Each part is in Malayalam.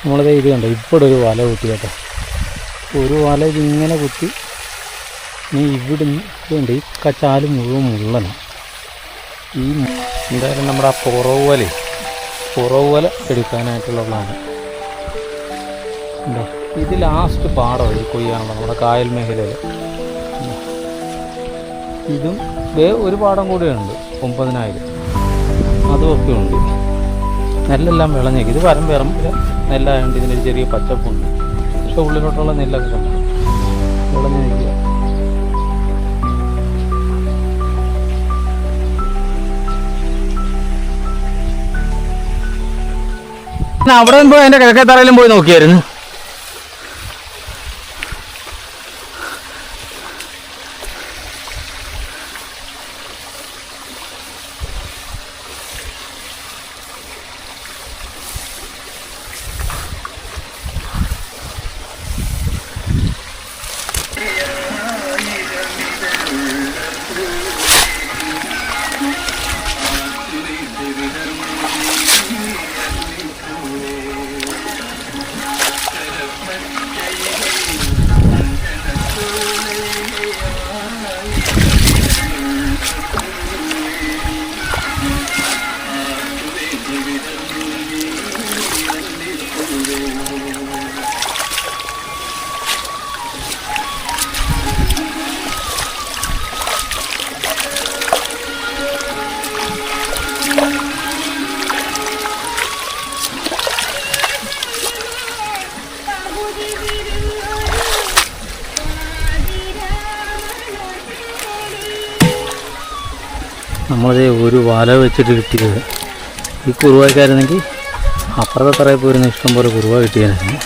നമ്മളത് ഇത് കണ്ടോ ഇവിടെ ഒരു വല കുത്തി കേട്ടോ. ഒരു വല ഇതിങ്ങനെ കുത്തി നീ ഇവിടുന്ന് ഇതുണ്ട് ഈ ചാല് മുഴുവൻ മുള്ളനാണ്. ഈ എന്തായാലും നമ്മുടെ ആ പുറവ് വല എടുക്കാനായിട്ടുള്ള പ്ലാന് ഉണ്ടോ. ഇത് ലാസ്റ്റ് പാടം ഇത് കൊയ്യാനുള്ള നമ്മുടെ കായൽ മേഖലയിൽ. ഇതും ഒരു പാടം കൂടെയുണ്ട് 90,000, അതുമൊക്കെ ഉണ്ട്. നെല്ലെല്ലാം വിളഞ്ഞേക്ക്. ഇത് പറമ്പിറമ്പിൽ നെല്ലായതുകൊണ്ട് ഇതിനൊരു ചെറിയ പച്ചപ്പുണ്ട്. പക്ഷെ ഉള്ളിലോട്ടുള്ള നെല്ലൊക്കെ കണ്ടു വിളഞ്ഞു നിൽക്കുക. അവിടെ പോയി അതിൻ്റെ കിഴക്കേത്തറയിലും പോയി നോക്കിയായിരുന്നു. നമ്മളത് ഒരു വല വെച്ചിട്ട് കിട്ടിയത്. ഈ കുറുവയ്ക്കായിരുന്നെങ്കിൽ അപ്പുറത്തെ തറയിൽ പോയിരുന്ന ഇഷ്ടംപോലെ കുറുവ കിട്ടിയായിരുന്നു.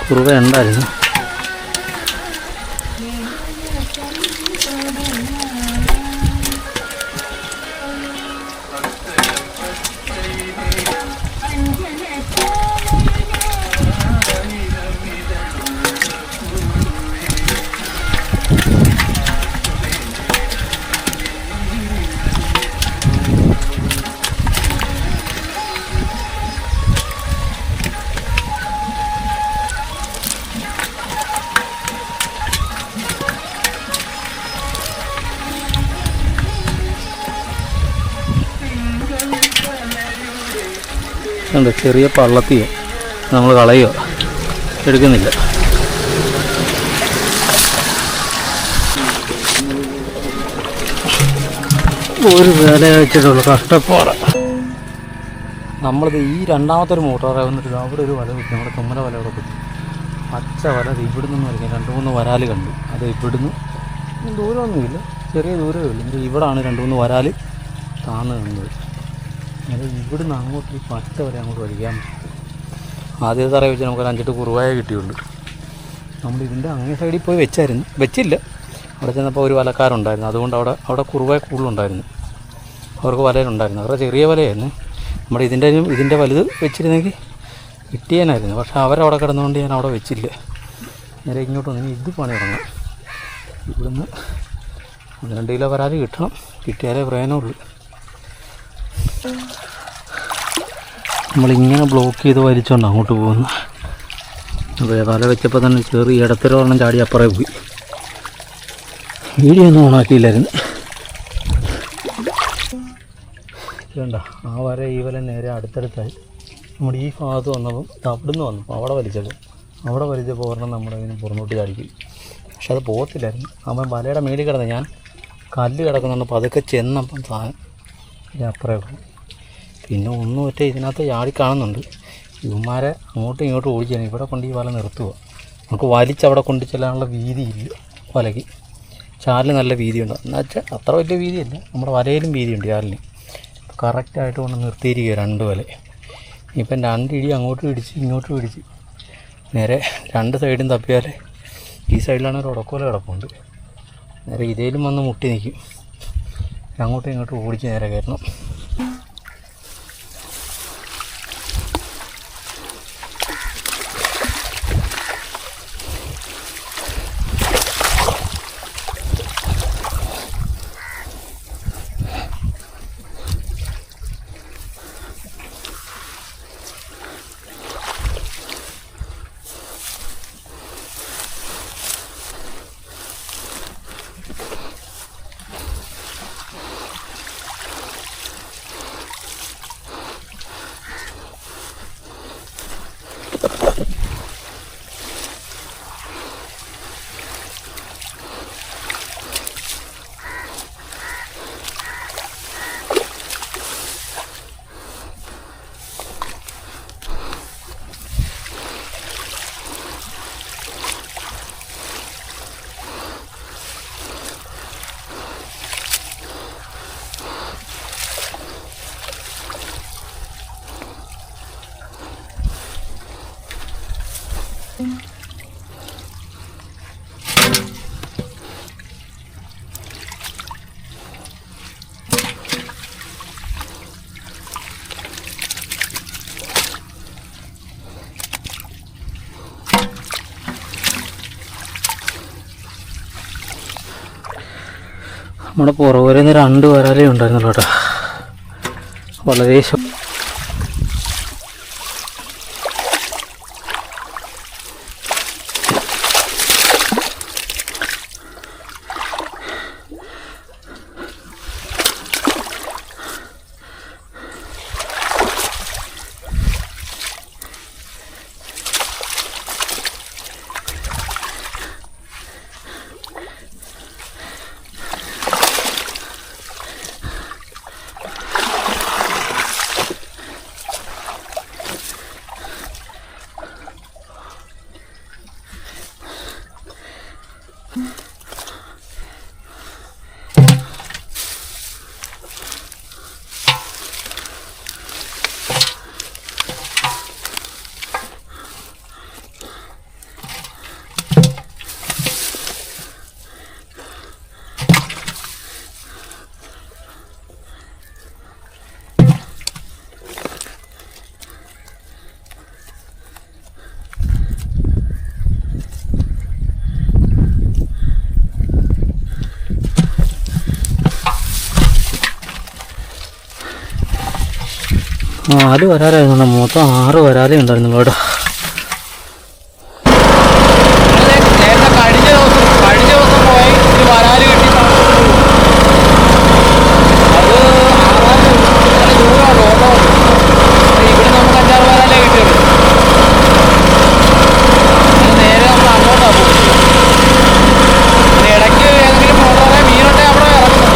കുറുവ ഉണ്ടായിരുന്നു. ഉണ്ട് ചെറിയ പള്ളത്തി നമ്മൾ കളയുക, എടുക്കുന്നില്ല. ഒരു വില വെച്ചിട്ടുള്ളൂ കഷ്ടപ്പാട്. നമ്മളിത് ഈ രണ്ടാമത്തെ ഒരു മോട്ടോറെ വന്നിട്ട് അവിടെ ഒരു വല കുത്തി, നമ്മുടെ തുമ്മല വല അവിടെ കുത്തി. പച്ച വല അത് ഇവിടുന്ന് വരയ്ക്കാം. 2-3 വരാൽ കണ്ടു. അത് ഇവിടുന്ന് ദൂരമൊന്നുമില്ല, ചെറിയ ദൂരമേ ഉള്ളൂ. ഇത് ഇവിടാണ് 2-3 വരാൽ താന്ന് കണ്ടത്. അത് ഇവിടുന്ന് അങ്ങോട്ട് ഈ പച്ച വരെ അങ്ങോട്ട് വലിക്കാൻ. ആദ്യത്തെ തറ വെച്ച് നമുക്ക് 5-8 കുറുവായ കിട്ടിയുള്ളൂ. നമ്മളിതിൻ്റെ അങ്ങേ സൈഡിൽ പോയി വെച്ചില്ല. അവിടെ ചെന്നപ്പോൾ ഒരു വലക്കാരുണ്ടായിരുന്നു. അതുകൊണ്ട് അവിടെ കുറുവായ കൂടുതലുണ്ടായിരുന്നു. അവർക്ക് വലയിലുണ്ടായിരുന്നു. അവരുടെ ചെറിയ വലയായിരുന്നു. നമ്മുടെ ഇതിൻ്റെ വലുത് വെച്ചിരുന്നെങ്കിൽ കിട്ടിയാനായിരുന്നു. പക്ഷേ അവരവിടെ കിടന്നുകൊണ്ട് ഞാൻ അവിടെ വെച്ചില്ല. നേരെ ഇങ്ങോട്ട് വന്നു. ഇത് പണി തുടങ്ങാം. ഇവിടുന്ന് 1-2 കിലോ വരാൽ കിട്ടണം. കിട്ടിയാലേ പ്രയോജനമുള്ളൂ. നമ്മളിങ്ങനെ ബ്ലോക്ക് ചെയ്ത് വലിച്ചുകൊണ്ട് അങ്ങോട്ട് പോകുന്നു. അപ്പോൾ വല വെച്ചപ്പോൾ തന്നെ ചെറിയ ഇടത്തരവണ്ണം ചാടി അപ്പുറേ പോയി. വീഡിയോ ഒന്നും ഓണാക്കിയില്ലായിരുന്നു. വേണ്ട ആ വര ഈ വല നേരെ അടുത്തടുത്തായി. നമ്മുടെ ഈ ഭാഗത്ത് വന്നപ്പം അവിടുന്ന് വന്നപ്പോൾ അവിടെ വലിച്ചപ്പോൾ ഒരെണ്ണം നമ്മുടെ അതിന് പുറന്നോട്ട് ചാടിക്കും. പക്ഷെ അത് പോകത്തില്ലായിരുന്നു. അവൻ വലയുടെ മേളിൽ കിടന്ന് ഞാൻ കല്ല് കിടക്കുന്നുണ്ട്. അപ്പോൾ അതൊക്കെ ചെന്നപ്പം സാധനം അപ്പുറേ പോകും. പിന്നെ ഒന്നും ഒറ്റ ഇതിനകത്ത് ചാടി കാണുന്നുണ്ട്. ഇവന്മാരെ അങ്ങോട്ടും ഇങ്ങോട്ടും ഓടിച്ചാൽ ഇവിടെ കൊണ്ട് ഈ വല നിർത്തുക. നമുക്ക് വലിച്ചവിടെ കൊണ്ട് ചെല്ലാനുള്ള വീതിയില്ല വലയ്ക്ക്. ചാലിന് നല്ല വീതിയുണ്ട്. എന്നുവെച്ചാൽ അത്ര വലിയ വീതിയല്ല, നമ്മുടെ വലയിലും വീതിയുണ്ട് ചാലിന്. കറക്റ്റായിട്ട് കൊണ്ട് നിർത്തിയിരിക്കുക 2 വല. ഇപ്പം 2 ഇടി അങ്ങോട്ടും ഇടിച്ച് ഇങ്ങോട്ടും ഇടിച്ച് നേരെ 2 സൈഡും തപ്പിയാൽ ഈ സൈഡിലാണ് ഒരു ഉടക്കോല കിടപ്പുണ്ട്. നേരെ ഇതേലും വന്ന് മുട്ടി നിൽക്കും. അങ്ങോട്ടും ഇങ്ങോട്ടും ഓടിച്ച് നേരെ കയറണം. നമ്മുടെ പുറവരെ നിന്ന് 2 വരാലേ ഉണ്ടായിരുന്നുള്ളൂ കേട്ടോ. വളരെ നാല് വരാലായിരുന്നു. മൊത്തം 6 വരാലേ ഉണ്ടായിരുന്നുള്ളൂ കേട്ടോ. കഴിഞ്ഞ ദിവസം പോയി ഒരു വരാല് കിട്ടി. അത് 6 ദൂരമുള്ളൂ ഓട്ടോ. ഇവിടെ നമുക്ക് 5-6 വരാലേ കിട്ടിയുള്ളൂ. നേരെ നമ്മൾ അങ്ങോട്ടാണ് പോകും. ഇടയ്ക്ക് ഏതെങ്കിലും മോട്ടോറെ മീനുണ്ടെ അവിടെ ഇറങ്ങുന്നു.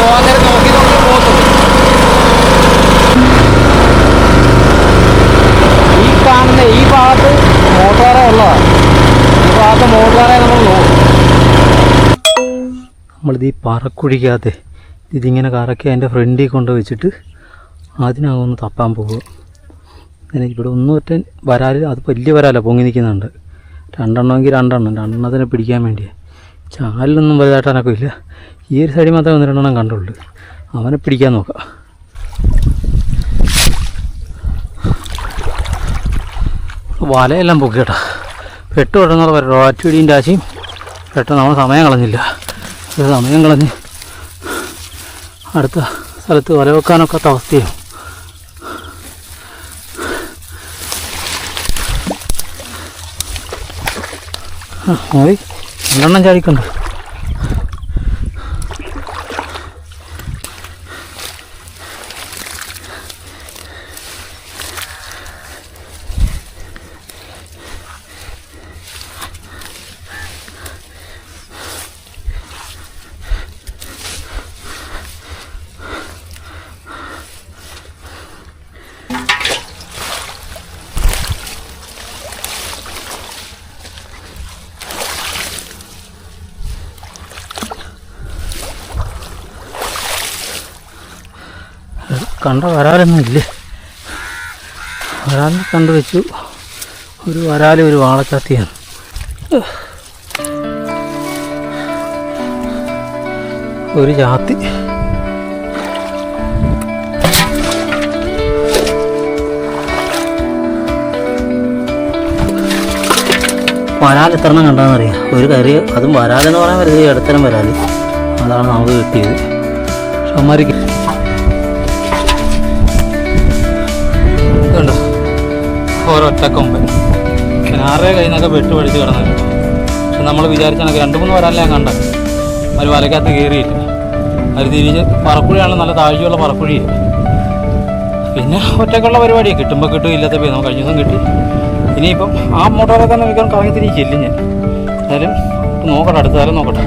പോകാൻ നേരം നോക്കി പോകത്തുള്ളൂ. ഈ കാണുന്ന ഈ ഭാഗത്ത് മോട്ടോറെ ഉള്ളതാണ്. ഈ ഭാഗത്ത് മോട്ടോറെ നമ്മൾ നോക്കും. നമ്മളിത് ഈ പറക്കുഴിക്കകത്ത് ഇതിങ്ങനെ കറക്കി അതിൻ്റെ ഫ്രണ്ടിൽ കൊണ്ട് വെച്ചിട്ട് അതിനകമൊന്ന് തപ്പാൻ പോകുക. അങ്ങനെ ഇവിടെ ഒറ്റ വരാൽ, അത് വലിയ വരാല പൊങ്ങി നിൽക്കുന്നുണ്ട്. 2 എണ്ണമെങ്കിൽ 2 എണ്ണം, 2 എണ്ണത്തിനെ പിടിക്കാൻ വേണ്ടിയാണ്. ചാലിലൊന്നും വലുതായിട്ടാനൊക്കെ ഇല്ല. ഈ ഒരു സൈഡിൽ മാത്രമേ 1-2 എണ്ണം കണ്ടുള്ളൂ. അവനെ പിടിക്കാൻ നോക്കാം. വലയെല്ലാം പൊക്കി കേട്ടോ. പെട്ട് തുടങ്ങുന്ന പറയും ഒറ്റയിടീൻ്റെ ആശയും പെട്ടെന്ന് നമ്മൾ സമയം കളഞ്ഞില്ല. സമയം കളഞ്ഞ് അടുത്ത സ്ഥലത്ത് വല വെക്കാനൊക്കാത്ത അവസ്ഥയാണ്. മതി 2 എണ്ണം ചാടിക്കണ്ട്. കണ്ട വരാലൊന്നും ഇല്ലേ. വരാലിനെ കണ്ടു വെച്ചു. ഒരു വരാല് ഒരു വാളച്ചാത്തിയാണ്. ഒരു ചാത്തി. വരാൽ എത്ര എണ്ണം കണ്ടാന്നറിയാം. ഒരു കറി, അതും വരാലെന്ന് പറയാൻ വരുന്നത് ഇടത്തരം വരാല്. അതാണ് നമുക്ക് കിട്ടിയത്. പക്ഷെ അമ്മമാർക്ക് ഇതുണ്ടോ ഒരൊറ്റക്കൊമ്പൻ. ആരുടെ കയ്യിൽ നിന്നൊക്കെ വെട്ട് പഠിച്ച് കിടന്നു. പക്ഷെ നമ്മൾ വിചാരിച്ചാണെങ്കിൽ 2-3 വരാലെ ഞാൻ കണ്ട ഒരു വലക്കകത്ത് കയറിയില്ല. അത് തിരിച്ച് പറക്കുഴിയാണ്, നല്ല താഴ്ചയുള്ള പറക്കുഴിയാണ്. പിന്നെ ഒറ്റക്കുള്ള പരിപാടിയാണ്. കിട്ടുമ്പോൾ കിട്ടും, ഇല്ലാത്ത പോയി. നമുക്ക് കഴിഞ്ഞ ദിവസം കിട്ടി. ഇനിയിപ്പം ആ മോട്ടോറൊക്കെ മിക്കവാറും കറങ്ങി തിരിച്ച് ചെല്ലും ഞാൻ. എന്തായാലും നോക്കട്ടെ, അടുത്ത കാലം നോക്കട്ടെ.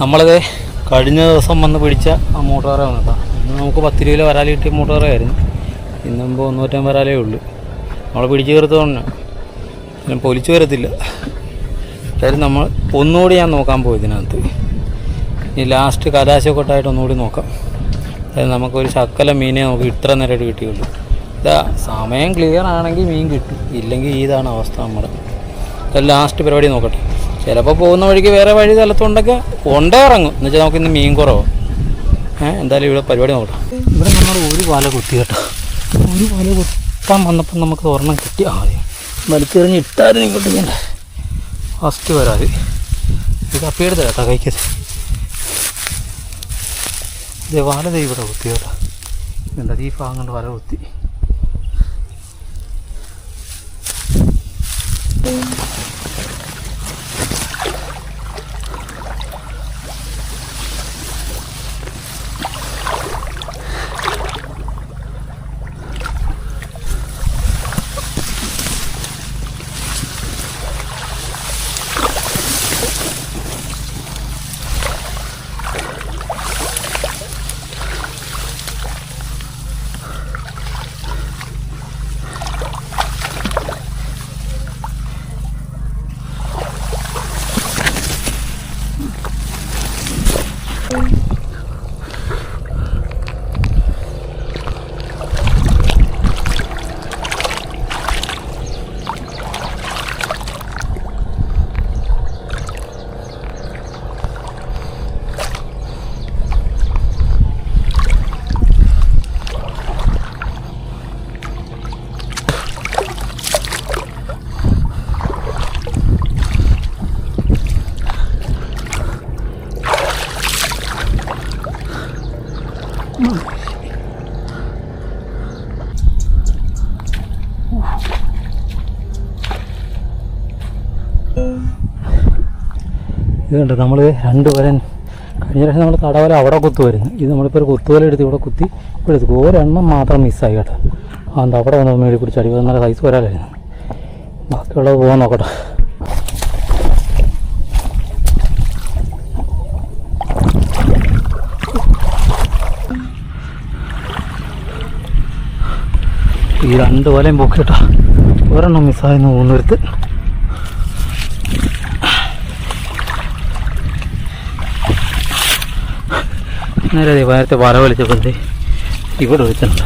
നമ്മളത് കഴിഞ്ഞ ദിവസം വന്ന് പിടിച്ച ആ മൂട്ടോറ വന്നതാണ്. ഇന്ന് നമുക്ക് 10 കിലോ വരാൽ കിട്ടിയ മൂട്ടോറയായിരുന്നു. ഇന്നുമ്പോൾ 150 വരാലേ ഉള്ളൂ. നമ്മൾ പിടിച്ച് ചേർത്തുകൊണ്ട് പിന്നെ പൊലിച്ചു വരത്തില്ല. എന്തായാലും നമ്മൾ ഒന്നുകൂടി ഞാൻ നോക്കാൻ പോയി ഇതിനകത്ത്. ഇനി ലാസ്റ്റ് കലാശക്കൊട്ടായിട്ട് ഒന്നുകൂടി നോക്കാം. അതായത് നമുക്കൊരു ശക്കല മീനെ നമുക്ക് ഇത്ര നേരമായിട്ട് കിട്ടിയുള്ളൂ. ഇതാ സമയം ക്ലിയർ ആണെങ്കിൽ മീൻ കിട്ടും, ഇല്ലെങ്കിൽ ഇതാണ് അവസ്ഥ നമ്മുടെ. ലാസ്റ്റ് പരിപാടി നോക്കട്ടെ. ചിലപ്പോൾ പോകുന്ന വഴിക്ക് വേറെ വഴി സ്ഥലത്തുണ്ടൊക്കെ കൊണ്ടേ ഇറങ്ങും. എന്നുവെച്ചാൽ നമുക്ക് ഇന്ന് മീൻ കുറവാണ്. എന്തായാലും ഇവിടെ പരിപാടി നോക്കട്ടെ. ഇവിടെ നമ്മൾ ഒരു വല കുത്തി കേട്ടോ. ഒരു വല കുത്താൻ വന്നപ്പോൾ നമുക്ക് ഒരെണ്ണം കിട്ടി. ആദ്യം വലിച്ചെറിഞ്ഞ് ഇട്ടായിരുന്നു ഇങ്ങോട്ട്. ഞാൻ ഫസ്റ്റ് വരാതെ ഇത് കപ്പിയെടുത്ത കേട്ടോ കൈക്കത്. ഇതേ വല ഇവിടെ കുത്തി കേട്ടോ. എന്താ ഈ ഭാഗം കൊണ്ട് വല കുത്തി. ഇതുണ്ട് നമ്മൾ 2 വല. കഴിഞ്ഞ പ്രാവശ്യം നമ്മൾ തടവല അവിടെ കുത്തുമായിരുന്നു. ഇത് നമ്മളിപ്പോൾ ഒരു കുത്തുവല എടുത്ത് ഇവിടെ കുത്തി ഇവിടെ എടുത്തു. ഒരെണ്ണം മാത്രം മിസ്സായി കേട്ടോ. എന്താ അവിടെ വന്ന് മേടി പിടിച്ച് അടി നല്ല സൈസ് വരാലായിരുന്നു. ബാക്കിയുള്ളത് പോകാൻ നോക്കട്ടെ. ഈ 2 വലയും പൊക്കി കേട്ടോ. ഒരെണ്ണം മിസ്സായിരുന്നു മൂന്നിടത്ത്. നേരത്തെ വല വലിച്ചപ്പോൾ ഇവിടെ ഒരുത്തുണ്ട്.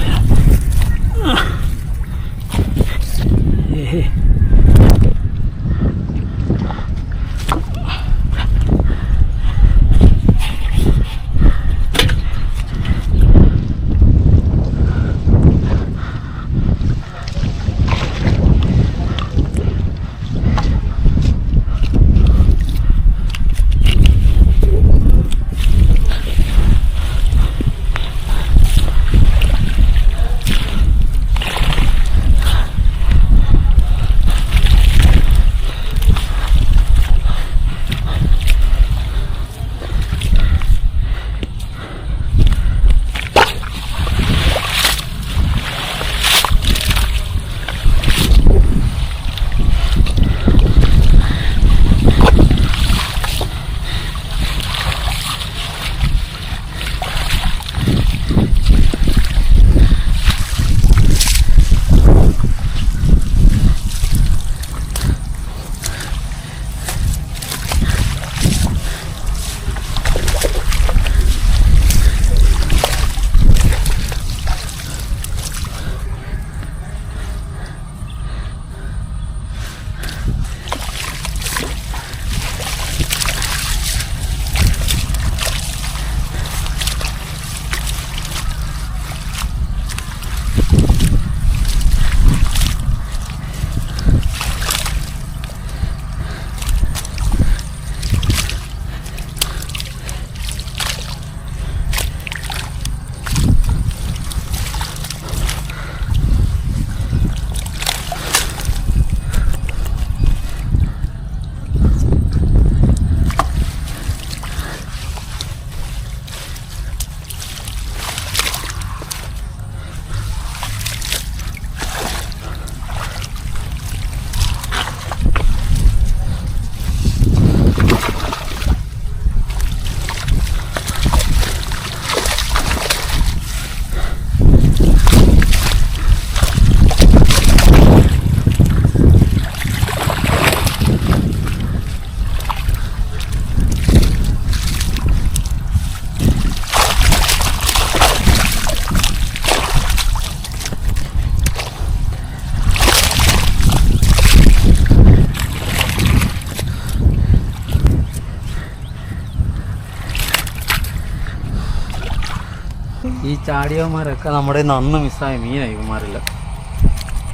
ചാടിയവന്മാരൊക്കെ നമ്മുടെ നന്ന് മിസ്സായ മീനായി ഇവന്മാരില്ല.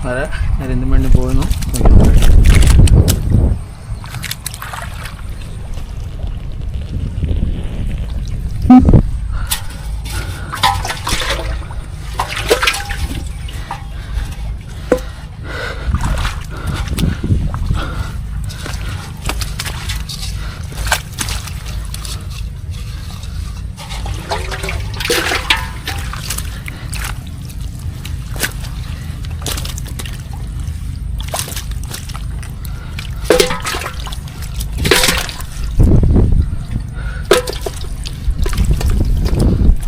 വരെ എന്തും വേണ്ടി പോകുന്നു.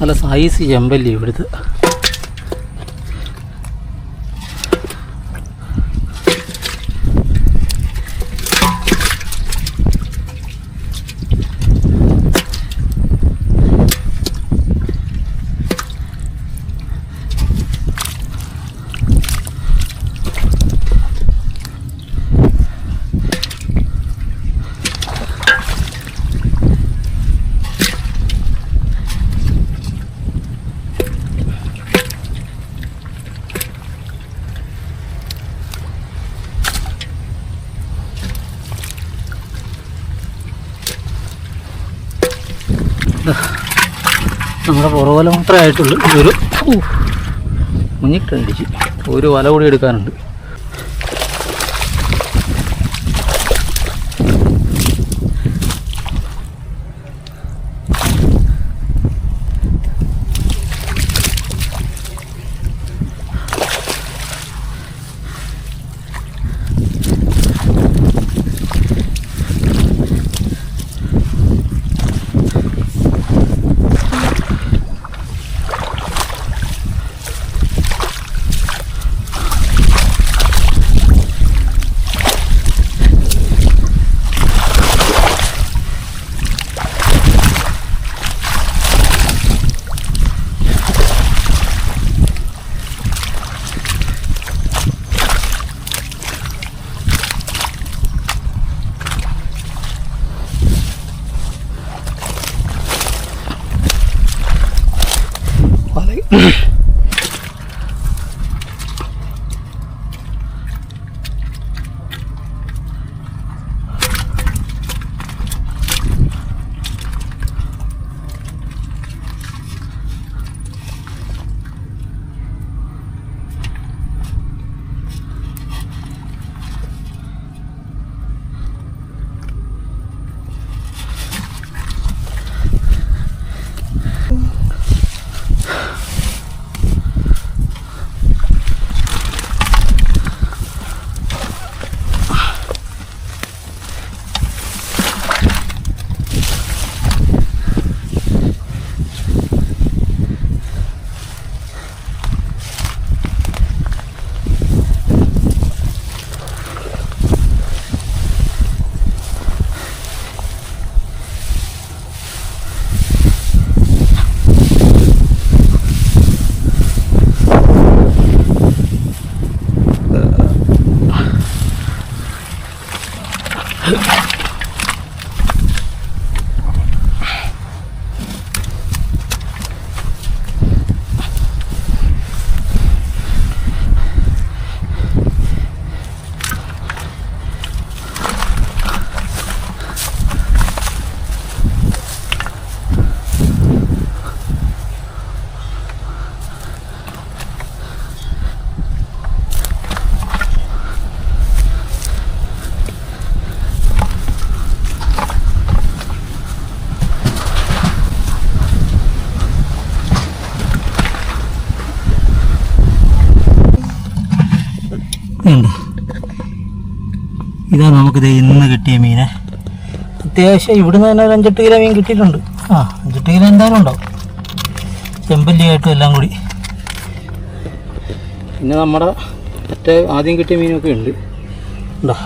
നല്ല സൈസ് ചെമ്പല്ലി ഇവിടുത്തെ. നമ്മുടെ പുറവല മാത്രമേ ആയിട്ടുള്ളൂ. ഒരു മുന്നിട്ടടിച്ച് ഒരു വല കൂടി എടുക്കാനുണ്ട്. ഇതാ നമുക്കിത് ഇന്ന് കിട്ടിയ മീനെ. അത്യാവശ്യം ഇവിടുന്ന് തന്നെ ഒരു 5-8 കിലോ മീൻ കിട്ടിയിട്ടുണ്ട്. 5-8 കിലോ എന്തായാലും ഉണ്ടാവും, ചെമ്പല്ലിയായിട്ടും എല്ലാം കൂടി. പിന്നെ നമ്മുടെ മറ്റേ ആദ്യം കിട്ടിയ മീനൊക്കെ ഉണ്ട്. ഉണ്ടോ?